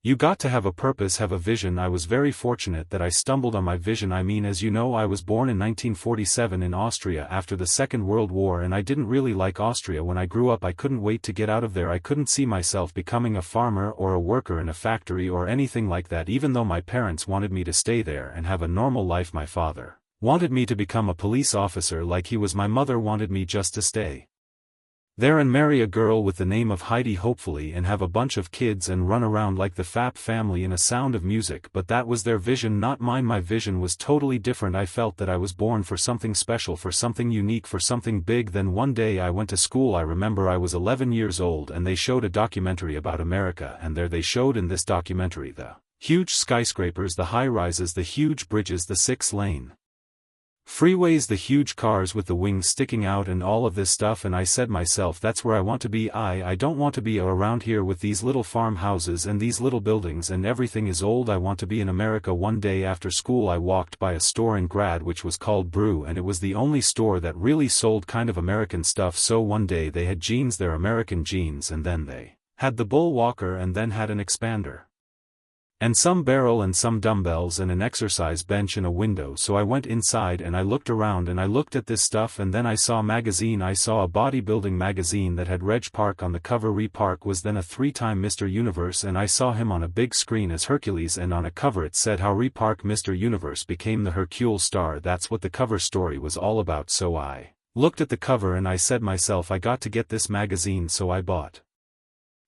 You got to have a purpose, have a vision. I was very fortunate that I stumbled on my vision. I mean, as you know, I was born in 1947 in Austria after the Second World War, and I didn't really like Austria when I grew up. I couldn't wait to get out of there. I couldn't see myself becoming a farmer or a worker in a factory or anything like that, even though my parents wanted me to stay there and have a normal life. My father wanted me to become a police officer like he was. My mother wanted me just to stay there and marry a girl with the name of Heidi, hopefully, and have a bunch of kids and run around like the Fap family in a Sound of Music. But that was their vision, not mine. My vision was totally different. I felt that I was born for something special, for something unique, for something big. Then one day I went to school. I remember I was 11 years old and they showed a documentary about America, and there they showed in this documentary the huge skyscrapers, the high-rises, the huge bridges, the 6-lane freeways, the huge cars with the wings sticking out and all of this stuff. And I said myself, that's where I want to be. I don't want to be around here with these little farmhouses and these little buildings and everything is old. I want to be in America. One day after school I walked by a store in Grad which was called Brew, and it was the only store that really sold kind of American stuff. So one day they had jeans, their American jeans, and then they had the Bull Walker, and then had an expander and some barrel and some dumbbells and an exercise bench and a window. So I went inside and I looked around and I looked at this stuff, and then I saw a magazine. I saw a bodybuilding magazine that had Reg Park on the cover. Reg Park was then a 3-time Mr. Universe, and I saw him on a big screen as Hercules, and on a cover it said how Reg Park, Mr. Universe, became the Hercule star. That's what the cover story was all about. So I looked at the cover and I said myself, I got to get this magazine. So I bought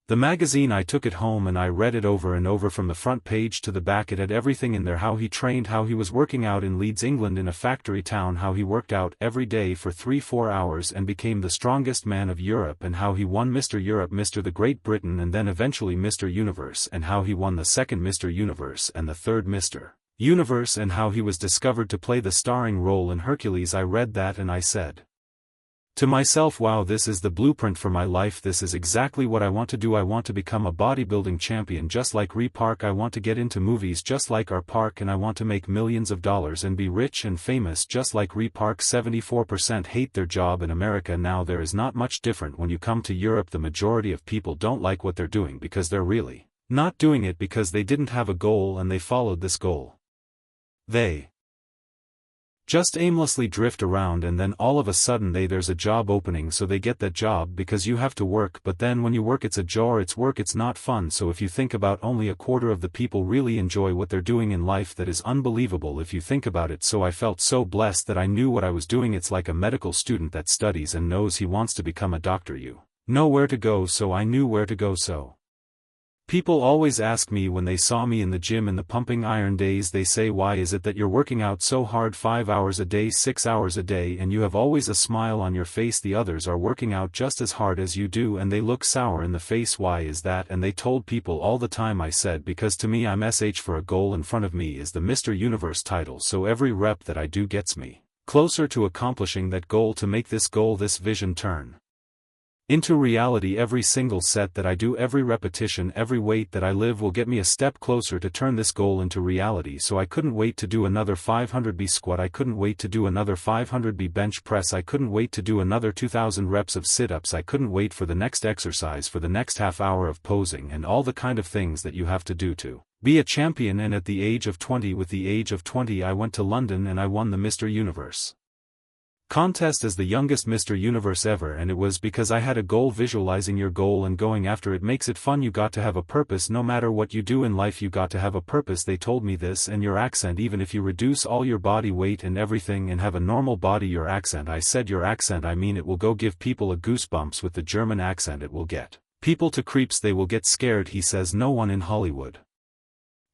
the magazine. I took it home and I read it over and over from the front page to the back. It had everything in there: how he trained, how he was working out in Leeds, England in a factory town, how he worked out every day for 3-4 hours and became the strongest man of Europe, and how he won Mr. Europe, Mr. the Great Britain, and then eventually Mr. Universe, and how he won the second Mr. Universe and the third Mr. Universe, and how he was discovered to play the starring role in Hercules. I read that and I said to myself, wow, this is the blueprint for my life. This is exactly what I want to do. I want to become a bodybuilding champion just like Reg Park. I want to get into movies just like our Park, and I want to make millions of dollars and be rich and famous just like Reg Park. 74% hate their job in America. Now there is not much different when you come to Europe. The majority of people don't like what they're doing because they're really not doing it because they didn't have a goal and they followed this goal. They just aimlessly drift around, and then all of a sudden there's a job opening, so they get that job because you have to work. But then when you work, it's a chore, it's work, it's not fun. So if you think about, only a quarter of the people really enjoy what they're doing in life. That is unbelievable if you think about it. So I felt so blessed that I knew what I was doing. It's like a medical student that studies and knows he wants to become a doctor. You know where to go, so I knew where to go. So people always ask me when they saw me in the gym in the pumping iron days, they say, why is it that you're working out so hard 5 hours a day, 6 hours a day, and you have always a smile on your face? The others are working out just as hard as you do and they look sour in the face. Why is that? And they told people all the time. I said, because to me I'm SH for a goal in front of me is the Mr. Universe title. So every rep that I do gets me closer to accomplishing that goal, to make this goal, this vision, turn into reality. Every single set that I do, every repetition, every weight that I live will get me a step closer to turn this goal into reality. So I couldn't wait to do another 500B squat. I couldn't wait to do another 500B bench press. I couldn't wait to do another 2000 reps of sit-ups. I couldn't wait for the next exercise, for the next half hour of posing, and all the kind of things that you have to do to be a champion. And at the age of 20, with the age of 20, I went to London and I won the Mr. Universe contest as the youngest Mr. Universe ever, and it was because I had a goal. Visualizing your goal and going after it makes it fun. You got to have a purpose. No matter what you do in life, you got to have a purpose. They told me this. And your accent, even if you reduce all your body weight and everything and have a normal body, your accent, I said your accent, I mean it will go give people a goosebumps. With the German accent it will get people to creeps. They will get scared. He says no one in Hollywood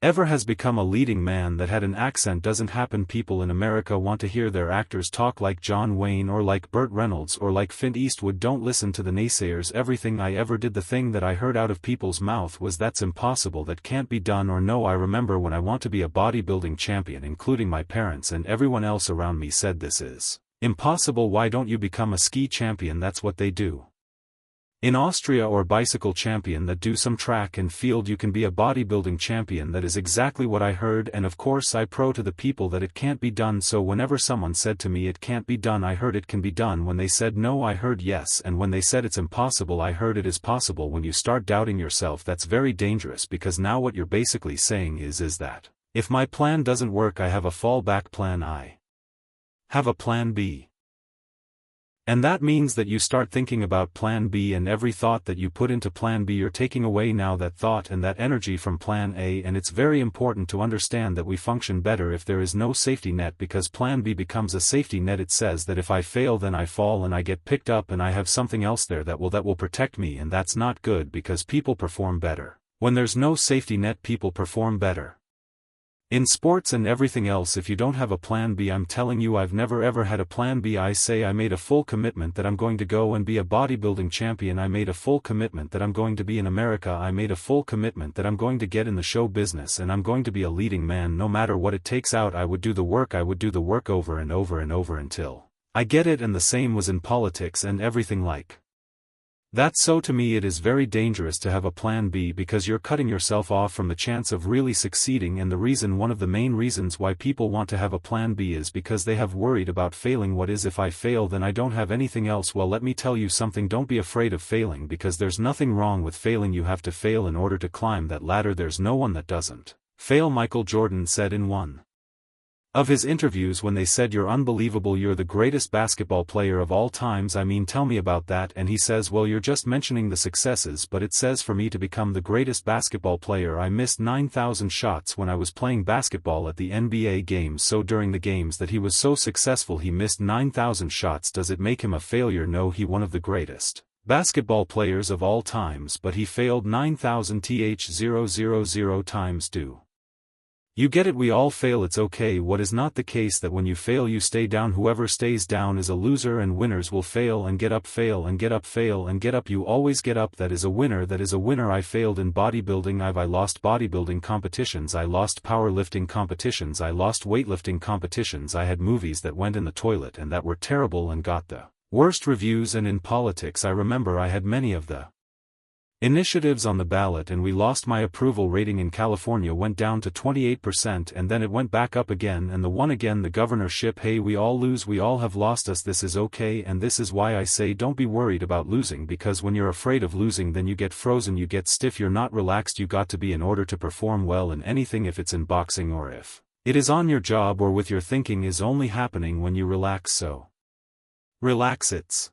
ever has become a leading man that had an accent. Doesn't happen. People in America want to hear their actors talk like John Wayne or like Burt Reynolds or like Clint Eastwood. Don't listen to the naysayers. Everything I ever did, the thing that I heard out of people's mouth was, that's impossible, that can't be done, or no. I remember when I want to be a bodybuilding champion, including my parents and everyone else around me said, this is impossible. Why don't you become a ski champion? That's what they do. In Austria or bicycle champion that do some track and field you can be a bodybuilding champion. That is exactly what I heard, and of course I pro to the people that it can't be done. So whenever someone said to me it can't be done, I heard it can be done. When they said no, I heard yes, and when they said it's impossible, I heard it is possible. When you start doubting yourself, that's very dangerous, because now what you're basically saying is that if my plan doesn't work, I have a fallback plan, I have a plan B. And that means that you start thinking about plan B, and every thought that you put into plan B you're taking away now that thought and that energy from plan A. And it's very important to understand that we function better if there is no safety net, because plan B becomes a safety net. It says that if I fail then I fall and I get picked up and I have something else there that will protect me, and that's not good because people perform better. When there's no safety net, people perform better. In sports and everything else, if you don't have a plan B, I'm telling you, I've never ever had a plan B. I say I made a full commitment that I'm going to go and be a bodybuilding champion. I made a full commitment that I'm going to be in America. I made a full commitment that I'm going to get in the show business and I'm going to be a leading man no matter what it takes out. I would do the work. I would do the work over and over and over until I get it. And the same was in politics and everything like that. So to me it is very dangerous to have a plan B, because you're cutting yourself off from the chance of really succeeding. And the reason, one of the main reasons why people want to have a plan B is because they have worried about failing. What is, if I fail then I don't have anything else? Well, let me tell you something, don't be afraid of failing, because there's nothing wrong with failing. You have to fail in order to climb that ladder. There's no one that doesn't fail. Michael Jordan said in one of his interviews, when they said you're unbelievable, you're the greatest basketball player of all times, I mean tell me about that, and he says, well, you're just mentioning the successes, but it says for me to become the greatest basketball player I missed 9,000 shots when I was playing basketball at the NBA games. So during the games that he was so successful he missed 9,000 shots. Does it make him a failure? No, he one of the greatest basketball players of all times, but he failed 9,000 times. Do you get it? We all fail, it's okay. What is not the case that when you fail you stay down. Whoever stays down is a loser, and winners will fail and get up, fail and get up, fail and get up. You always get up. That is a winner. That is a winner. I failed in bodybuilding. I lost bodybuilding competitions. I lost powerlifting competitions. I lost weightlifting competitions. I had movies that went in the toilet and that were terrible and got the worst reviews. And in politics I remember I had many of the initiatives on the ballot and we lost. My approval rating in California went down to 28% and then it went back up again and won again the governorship. Hey, we all lose, we all have lost us. This is okay, and this is why I say don't be worried about losing, because when you're afraid of losing then you get frozen, you get stiff, you're not relaxed. You got to be in order to perform well in anything, if it's in boxing or if it is on your job or with your thinking, is only happening when you relax. So relax. It's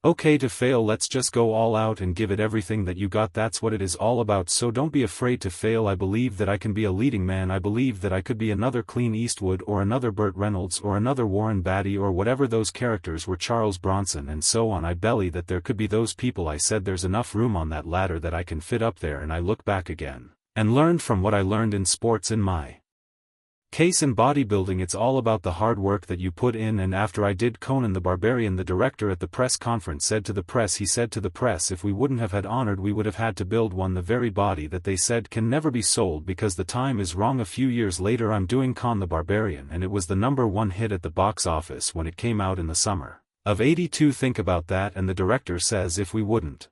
okay to fail. Let's just go all out and give it everything that you got. That's what it is all about. So don't be afraid to fail. I believe that I can be a leading man. I believe that I could be another Clint Eastwood or another Burt Reynolds or another Warren Beatty or whatever those characters were, Charles Bronson and so on. I believe that there could be those people. I said there's enough room on that ladder that I can fit up there, and I look back again and learned from what I learned in sports. In my case in bodybuilding, it's all about the hard work that you put in. And after I did Conan the Barbarian, the director at the press conference said to the press, if we wouldn't have had Arnold, we would have had to build one, the very body that they said can never be sold because the time is wrong. A few years later I'm doing Conan the Barbarian and it was the #1 hit at the box office when it came out in the summer of '82. Think about that. And the director says if we wouldn't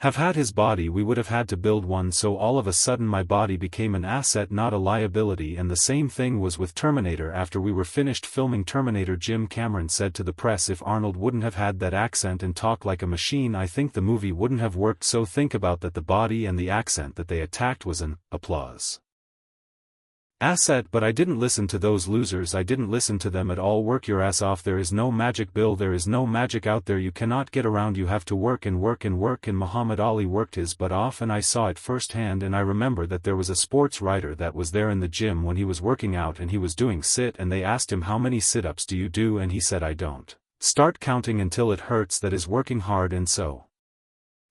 have had his body we would have had to build one. So all of a sudden my body became an asset, not a liability. And the same thing was with Terminator. After we were finished filming Terminator, Jim Cameron said to the press if Arnold wouldn't have had that accent and talk like a machine, I think the movie wouldn't have worked. So think about that. The body and the accent that they attacked was an applause asset. But I didn't listen to those losers. I didn't listen to them at all. Work your ass off. There is no magic, Bill. There is no magic out there. You cannot get around. You have to work and work and work. And Muhammad Ali worked his butt off, and I saw it firsthand. And I remember that there was a sports writer that was there in the gym when he was working out and he was doing sit, and they asked him, how many sit-ups do you do? And he said, I don't start counting until it hurts. That is working hard. And so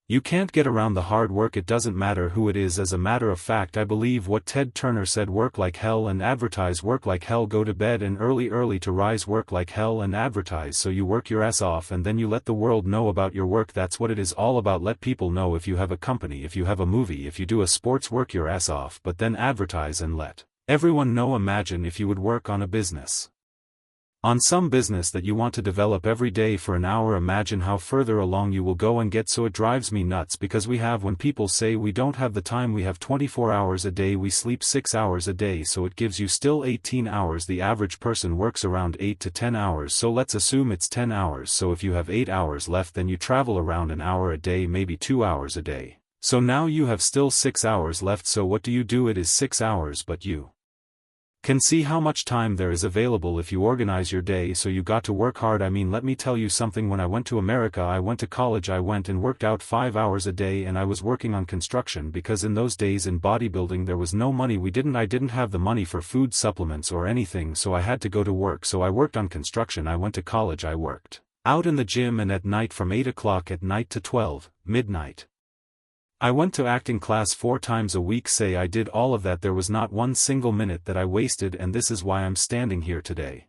you can't get around the hard work. It doesn't matter who it is. As a matter of fact, I believe what Ted Turner said, work like hell and advertise. Work like hell, go to bed and early to rise. Work like hell and advertise. So you work your ass off and then you let the world know about your work. That's what it is all about. Let people know. If you have a company, if you have a movie, if you do a sports, work your ass off, but then advertise and let everyone know. Imagine if you would work on a business, On some business that you want to develop every day for an hour, imagine how further along you will go and get. So it drives me nuts because when people say we don't have the time, we have 24 hours a day, we sleep 6 hours a day, so it gives you still 18 hours. The average person works around 8 to 10 hours, so let's assume it's 10 hours. So if you have 8 hours left, then you travel around an hour a day, maybe 2 hours a day. So now you have still 6 hours left. So what do? It is 6 hours, but you can see how much time there is available if you organize your day. So you got to work hard. I mean, let me tell you something. When I went to America, I went to college, I went and worked out 5 hours a day, and I was working on construction because in those days in bodybuilding there was no money. I didn't have the money for food supplements or anything, so I had to go to work. So I worked on construction, I went to college, I worked out in the gym, and at night from 8 o'clock at night to 12 midnight. I went to acting class 4 times a week. Say I did all of that, there was not one single minute that I wasted, and this is why I'm standing here today.